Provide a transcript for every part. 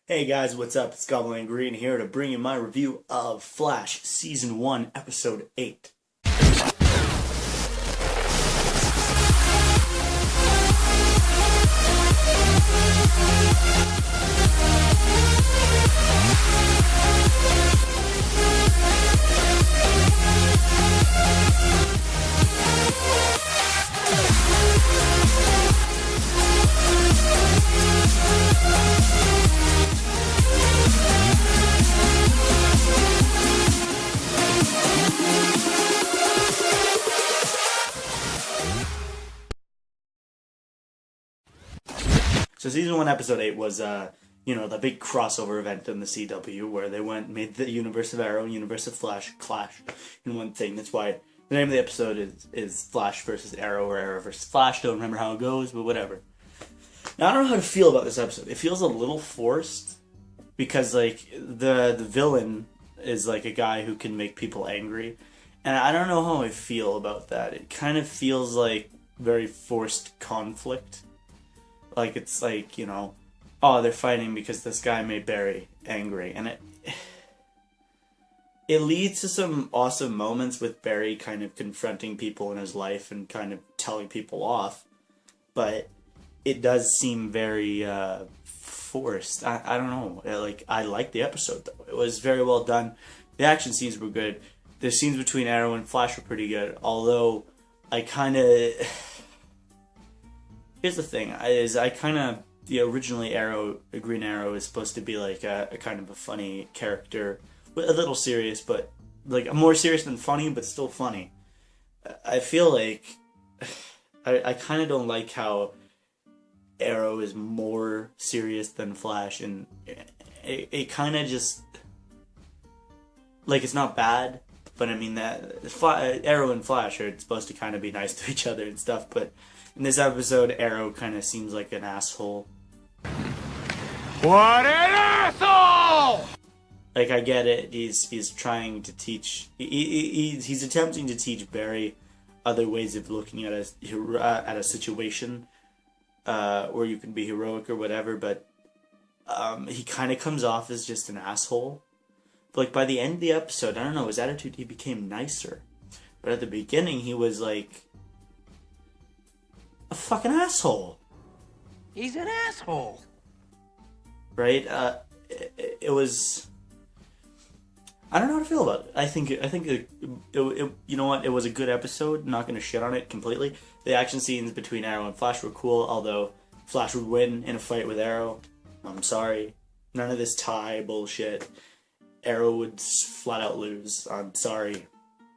Hey guys, what's up? It's Goblin Green here to bring you my review of Flash Season 1, Episode 8. So Season 1, Episode 8 was, the big crossover event in the CW where they made the universe of Arrow and universe of Flash clash in one thing. That's why the name of the episode is Flash versus Arrow or Arrow versus Flash. Don't remember how it goes, but whatever. Now, I don't know how to feel about this episode. It feels a little forced because, the villain is, a guy who can make people angry. And I don't know how I feel about that. It kind of feels like very forced conflict. It's oh, they're fighting because this guy made Barry angry. And it leads to some awesome moments with Barry kind of confronting people in his life and kind of telling people off. But it does seem very forced. I don't know. I liked the episode, though. It was very well done. The action scenes were good. The scenes between Arrow and Flash were pretty good. Although, here's the thing, originally Green Arrow is supposed to be a kind of a funny character, a little serious, but more serious than funny, but still funny. I feel like I kind of don't like how Arrow is more serious than Flash, and it kind of just it's not bad, but I mean that Arrow and Flash are supposed to kind of be nice to each other and stuff, but in this episode, Arrow kind of seems like an asshole. What an asshole! I get it. He's trying to teach. He's attempting to teach Barry other ways of looking at a situation where you can be heroic or whatever. But he kind of comes off as just an asshole. But by the end of the episode, I don't know, his attitude, he became nicer. But at the beginning, he was a fucking asshole. He's an asshole. Right? It was. I don't know how to feel about it. I think it you know what? It was a good episode. I'm not going to shit on it completely. The action scenes between Arrow and Flash were cool, although Flash would win in a fight with Arrow. I'm sorry. None of this tie bullshit. Arrow would flat out lose. I'm sorry.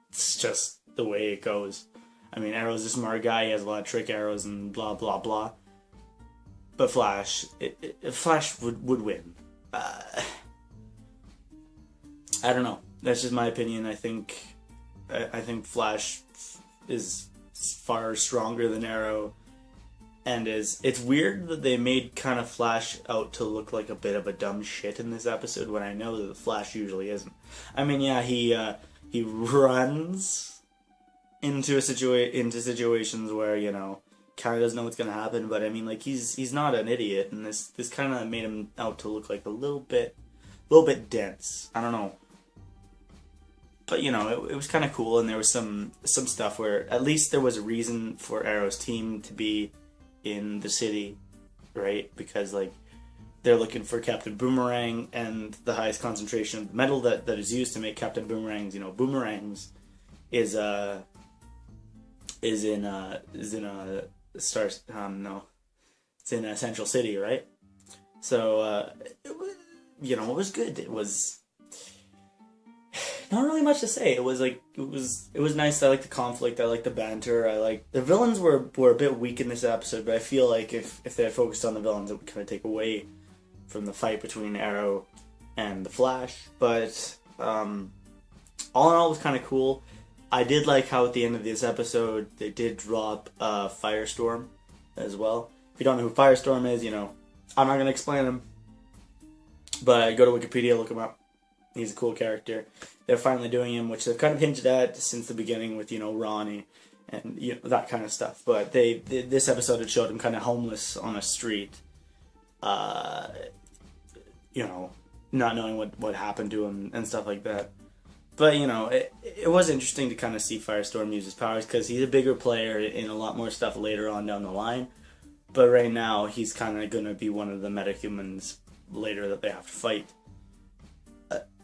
It's just the way it goes. I mean, Arrow's a smart guy. He has a lot of trick arrows and blah, blah, blah. But Flash, Flash would win. I don't know. That's just my opinion. I think Flash is far stronger than Arrow. And it's weird that they made kind of Flash out to look like a bit of a dumb shit in this episode when I know that the Flash usually isn't. I mean, yeah, he runs into situations where, kind of doesn't know what's going to happen, but I mean, he's not an idiot, and this kind of made him out to look like a little bit dense. I don't know. But, it was kind of cool, and there was some stuff where at least there was a reason for Arrow's team to be in the city, right? Because, they're looking for Captain Boomerang, and the highest concentration of the metal that is used to make Captain Boomerangs, boomerangs, is in Central City, right? So it was good. It was not really much to say. It was nice. I liked the conflict. I liked the banter. The villains were a bit weak in this episode, but I feel like if they had focused on the villains, it would kind of take away from the fight between Arrow and the Flash. But all in all, it was kind of cool. I did like how at the end of this episode they did drop Firestorm as well. If you don't know who Firestorm is, I'm not going to explain him. But go to Wikipedia, look him up. He's a cool character. They're finally doing him, which they've kind of hinted at since the beginning with, Ronnie and that kind of stuff. But this episode, it showed him kind of homeless on a street. you know, not knowing what happened to him and stuff like that. But, you know, it was interesting to kind of see Firestorm use his powers, because he's a bigger player in a lot more stuff later on down the line. But right now, he's kind of going to be one of the metahumans later that they have to fight.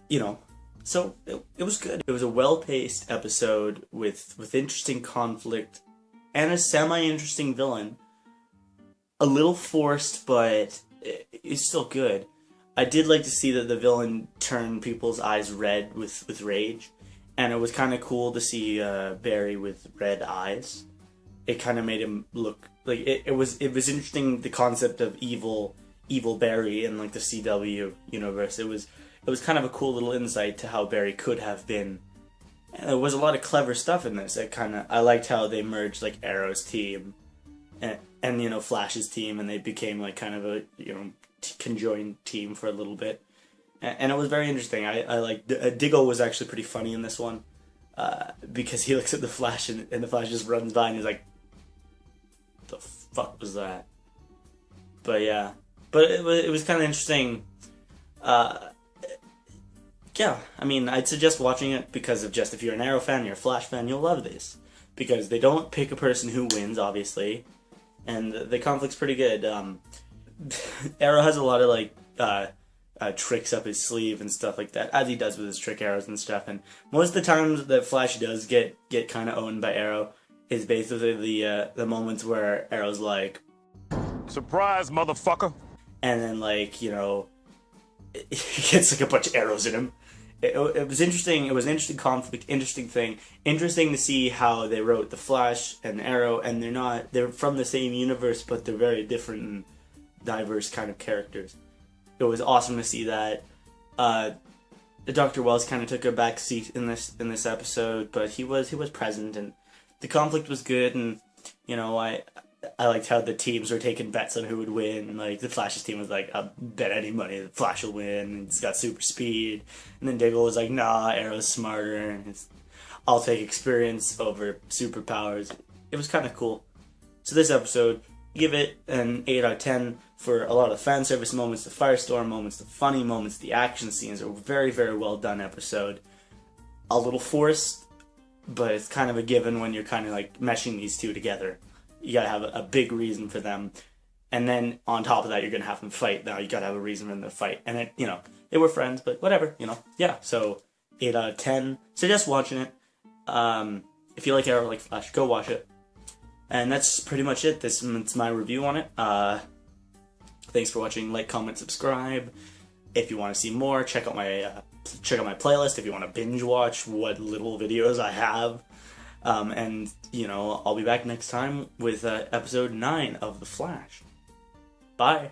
You know, so it was good. It was a well-paced episode with interesting conflict and a semi-interesting villain. A little forced, but it's still good. I did like to see that the villain turn people's eyes red with rage, and it was kind of cool to see Barry with red eyes. It kind of made him look like it was interesting, the concept of evil Barry in like the CW universe. It was kind of a cool little insight to how Barry could have been. And there was a lot of clever stuff in this. I liked how they merged like Arrow's team and you know, Flash's team, and they became like kind of a, you know, conjoined team for a little bit, and it was very interesting. I like Diggle was actually pretty funny in this one, because he looks at the Flash and the Flash just runs by and he's like, "The fuck was that?" But yeah, but it was kind of interesting. Yeah, I mean, I'd suggest watching it because of just, if you're an Arrow fan, you're a Flash fan, you'll love this, because they don't pick a person who wins, obviously, and the conflict's pretty good. Arrow has a lot of like tricks up his sleeve and stuff like that, as he does with his trick arrows and stuff. And most of the times that Flash does get kind of owned by Arrow is basically the moments where Arrow's like, "Surprise, motherfucker!" and then, like, you know, he gets like a bunch of arrows in him. It was interesting. It was an interesting conflict, interesting thing. Interesting to see how they wrote the Flash and Arrow, and they're from the same universe, but they're very different and diverse kind of characters. It was awesome to see that. Dr. Wells kind of took a back seat in this episode, but he was present, and the conflict was good. And you know, I liked how the teams were taking bets on who would win. And like the Flash's team was like, "I'll bet any money the Flash will win. And he's got super speed." And then Diggle was like, "Nah, Arrow's smarter, and I'll take experience over superpowers." It was kind of cool. So this episode, give it an 8 out of 10 for a lot of fan service moments, the Firestorm moments, the funny moments, the action scenes. A very, very well done episode. A little forced, but it's kind of a given when you're kind of like meshing these two together. You gotta have a big reason for them, and then on top of that, you're gonna have them fight. Now you gotta have a reason for them to fight, and it, you know, they were friends, but whatever, you know. Yeah, so 8 out of 10. Suggest watching it. If you like Arrow, like Flash, go watch it. And that's pretty much it. It's my review on it. Thanks for watching. Like, comment, subscribe. If you want to see more, check out my playlist. If you want to binge watch what little videos I have. And, you know, I'll be back next time with episode 9 of The Flash. Bye.